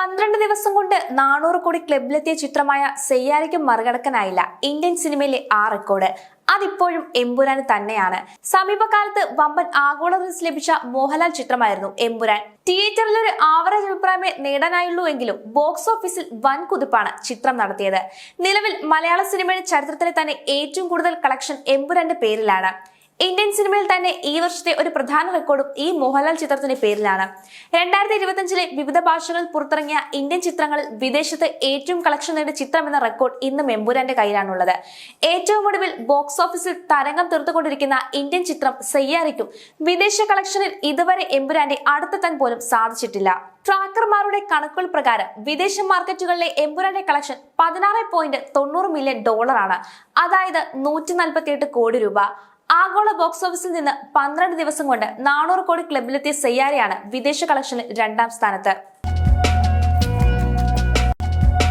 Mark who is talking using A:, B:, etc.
A: 12 ദിവസം കൊണ്ട് 400 കോടി ക്ലബിലെത്തിയ ചിത്രമായ സെയ്യാരയ്ക്കും മറികടക്കാനായില്ല ഇന്ത്യൻ സിനിമയിലെ ആ റെക്കോർഡ്. അതിപ്പോഴും എമ്പുരാൻ തന്നെയാണ്. സമീപകാലത്ത് വമ്പൻ ആഗോള റിലീസ് ലഭിച്ച മോഹൻലാൽ ചിത്രമായിരുന്നു എമ്പുരാൻ. തിയേറ്ററിൽ ഒരു ആവറേജ് അഭിപ്രായമേ നേടാനായുള്ളൂ എങ്കിലും ബോക്സ് ഓഫീസിൽ വൻ കുതിപ്പാണ് ചിത്രം നടത്തിയത്. നിലവിൽ മലയാള സിനിമയുടെ ചരിത്രത്തിലെ തന്നെ ഏറ്റവും കൂടുതൽ കളക്ഷൻ എമ്പുരാന്റെ പേരിലാണ്. ഇന്ത്യൻ സിനിമയിൽ തന്നെ ഈ വർഷത്തെ ഒരു പ്രധാന റെക്കോർഡും ഈ മോഹൻലാൽ ചിത്രത്തിന്റെ പേരിലാണ്. 2025 വിവിധ ഭാഷകളിൽ പുറത്തിറങ്ങിയ ഇന്ത്യൻ ചിത്രങ്ങളിൽ വിദേശത്ത് ഏറ്റവും കളക്ഷൻ നേടിയ ചിത്രം എന്ന റെക്കോർഡ് ഇന്നും എമ്പുരാന്റെ കയ്യിലാണുള്ളത്. ഏറ്റവും ഒടുവിൽ ബോക്സ് ഓഫീസിൽ തരംഗം തീർത്തുകൊണ്ടിരിക്കുന്ന ഇന്ത്യൻ ചിത്രം സെയ്യാരയ്ക്കും വിദേശ കളക്ഷനിൽ ഇതുവരെ എമ്പുരാന്റെ അടുത്തെത്താൻ പോലും സാധിച്ചിട്ടില്ല. ട്രാക്കർമാരുടെ കണക്കുകൾ പ്രകാരം വിദേശ മാർക്കറ്റുകളിലെ എമ്പുരാന്റെ കളക്ഷൻ $16.90 മില്യൺ ആണ്. അതായത് 148 കോടി രൂപ. ആഗോള ബോക്സ് ഓഫീസിൽ നിന്ന് 12 ദിവസം കൊണ്ട് 400 കോടി ക്ലബിലെത്തിയ സെയ്യാരയാണ് വിദേശ കളക്ഷനിൽ 2ാം സ്ഥാനത്ത്.